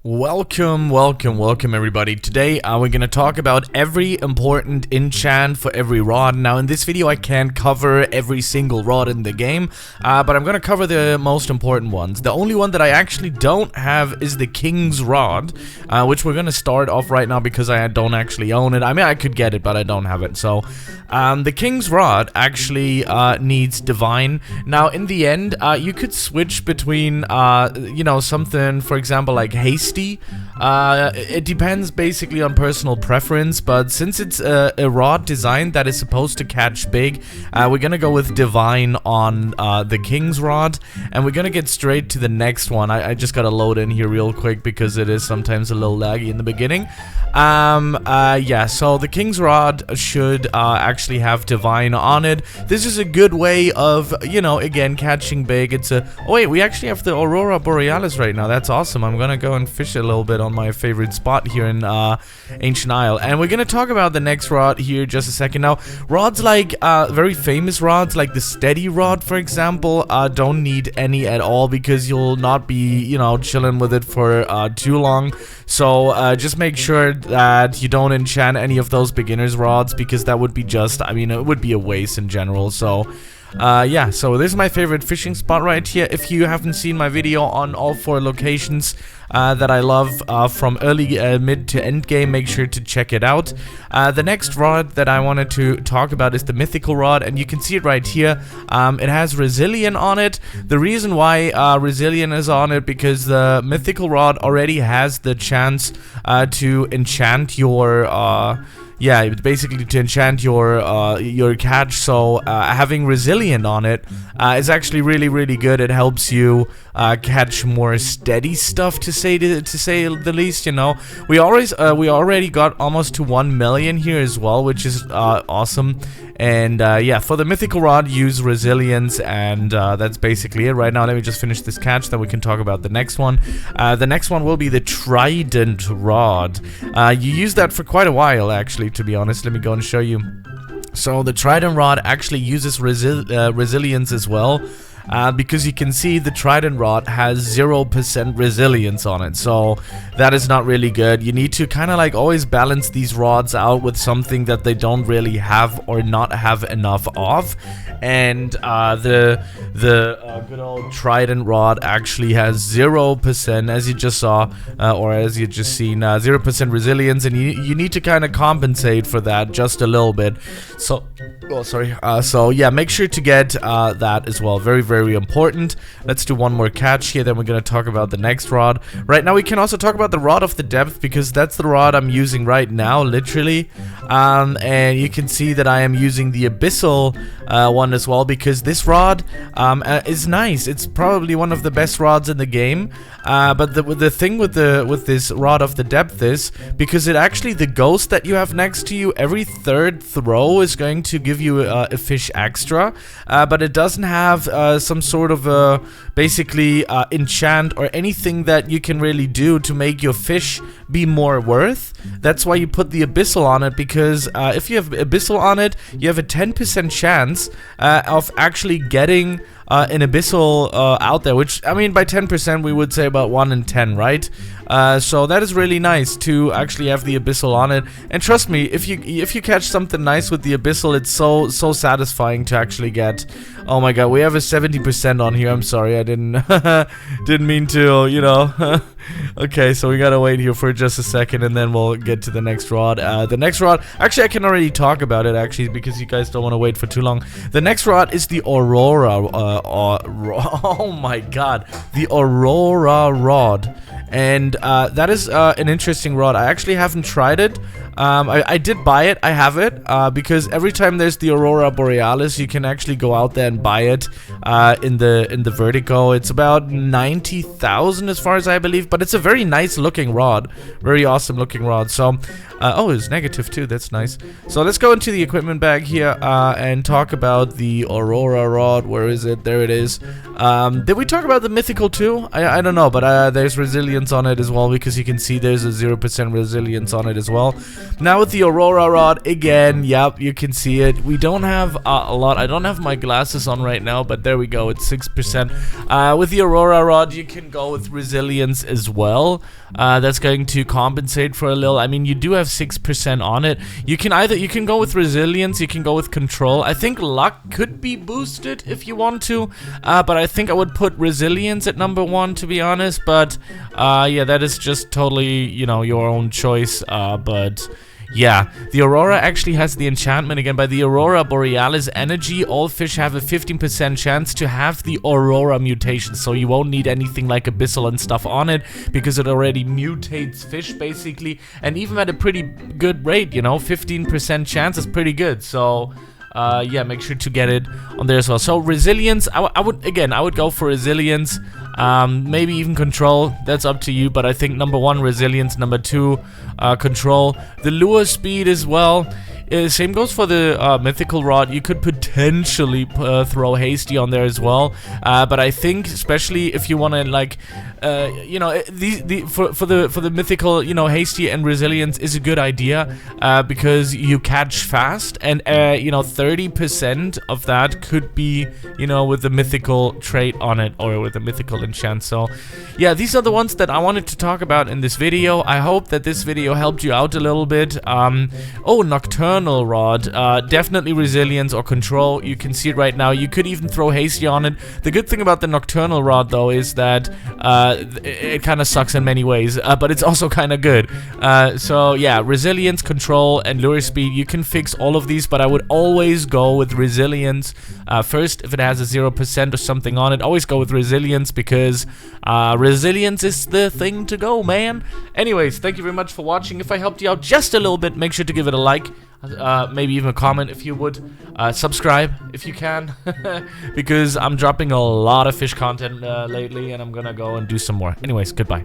Welcome everybody. Today we're gonna talk about every important enchant for every rod. Now in this video I can't cover every single rod in the game, but I'm gonna cover the most important ones. The only one that I actually don't have is the King's Rod, which we're gonna start off right now because I don't actually own it. I mean, I could get it, but I don't have it. So the King's Rod actually needs Divine. Now in the end, you could switch between you know, something, for example, like Hasty. It depends basically on personal preference, but since it's a rod design that is supposed to catch big, we're gonna go with Divine on the King's Rod, and we're gonna get straight to the next one. I just gotta load in here real quick because it is sometimes a little laggy in the beginning. Yeah, so the King's Rod should actually have Divine on it. This is a good way of, you know, again, catching big. It's a... Oh wait, we actually have the Aurora Borealis right now. That's awesome. I'm gonna go and fish a little bit on my favorite spot here in Ancient Isle. And we're gonna talk about the next rod here just a second. Now, rods like, very famous rods, like the Steady Rod, for example, don't need any at all because you'll not be, you know, chilling with it for too long. So, just make sure that you don't enchant any of those beginner's rods because that would be just, I mean, it would be a waste in general. So, yeah, so this is my favorite fishing spot right here. If you haven't seen my video on all 4 locations that I love from early, mid to end game, make sure to check it out. The next rod that I wanted to talk about is the Mythical Rod, and you can see it right here. It has Resilient on it. The reason why Resilient is on it because the Mythical Rod already has the chance to enchant your... yeah, basically to enchant your catch, so having Resilient on it is actually really good. It helps you catch more steady stuff, to say the least. You know, we already got almost to 1 million here as well, which is awesome. And yeah, for the Mythical Rod, use Resilience, and that's basically it. Right now, let me just finish this catch, then we can talk about the next one. The next one will be the Trident Rod. You use that for quite a while, actually, to be honest. Let me go and show you. So the Trident Rod actually uses Resilience as well. Because you can see the Trident Rod has 0% resilience on it, so that is not really good. You need to kind of like always balance these rods out with something that they don't really have or not have enough of. And the good old Trident Rod actually has 0%, as you just saw, or as you just seen, 0% resilience, and you need to kind of compensate for that just a little bit. So, oh sorry. So yeah, make sure to get that as well. Very important. Let's do one more catch here, then we're gonna talk about the next rod. Right now we can also talk about the Rod of the Depth, because that's the rod I'm using right now, literally. And you can see that I am using the Abyssal one as well, because this rod is nice. It's probably one of the best rods in the game. But the thing with this Rod of the Depth is, because it actually, the ghost that you have next to you, every 3rd throw is going to give you a fish extra, but it doesn't have some sort of basically enchant or anything that you can really do to make your fish be more worth. That's why you put the Abyssal on it, because if you have Abyssal on it, you have a 10% chance of actually getting an Abyssal out there, which, I mean, by 10% we would say about 1 in 10, right? So that is really nice to actually have the Abyssal on it. And trust me, if you catch something nice with the Abyssal, it's so satisfying to actually get. Oh my god, we have a 70% on here. I'm sorry, I didn't mean to, you know. Okay, so we gotta wait here for just a second, and then we'll get to the next rod. The next rod, actually I can already talk about it, actually, because you guys don't want to wait for too long. The next rod is the Aurora. Oh my god, the Aurora Rod. And that is an interesting rod. I actually haven't tried it. I did buy it. I have it because every time there's the Aurora Borealis, you can actually go out there and buy it in the Vertigo. It's about 90,000 as far as I believe, but it's a very nice looking rod, very awesome looking rod. So oh, it's negative too. That's nice. So let's go into the equipment bag here and talk about the Aurora Rod. Where is it? There it is. Did we talk about the Mythical too? I don't know, but there's Resilience resilience on it as well, because you can see there's a 0% resilience on it as well. Now with the Aurora rod, again, yep, you can see it. We don't have a lot. I don't have my glasses on right now, but there we go. It's 6%. With the Aurora rod, you can go with resilience as well. That's going to compensate for a little. I mean, you do have 6% on it. You can go with resilience, you can go with control. I think luck could be boosted if you want to, but I think I would put resilience at number 1, to be honest. But yeah, that is just totally, you know, your own choice. But yeah, the Aurora actually has the enchantment again. By the Aurora Borealis energy, all fish have a 15% chance to have the Aurora mutation. So you won't need anything like Abyssal and stuff on it, because it already mutates fish, basically. And even at a pretty good rate, you know, 15% chance is pretty good. So yeah, make sure to get it on there as well. So resilience, I would go for resilience. Maybe even control, that's up to you, but I think number 1 resilience, number 2 control. The lure speed as well. Same goes for the mythical rod. You could potentially throw hasty on there as well, but I think especially if you want to, like, you know, for the mythical, you know, hasty and resilience is a good idea, because you catch fast, and you know, 30% of that could be, you know, with the mythical trait on it, or with the mythical enchant. So yeah, these are the ones that I wanted to talk about in this video. I hope that this video helped you out a little bit. Oh, Nocturnal rod, definitely resilience or control. You can see it right now. You could even throw hasty on it. The good thing about the Nocturnal rod, though, is that it kind of sucks in many ways, but it's also kind of good. So yeah, resilience, control, and lure speed. You can fix all of these, but I would always go with resilience first. If it has a 0% or something on it, always go with resilience, because resilience is the thing to go, man. Anyways, thank you very much for watching. If I helped you out just a little bit, make sure to give it a like. Maybe even a comment if you would. Subscribe if you can, because I'm dropping a lot of fish content lately, and I'm gonna go and do some more. Anyways, goodbye.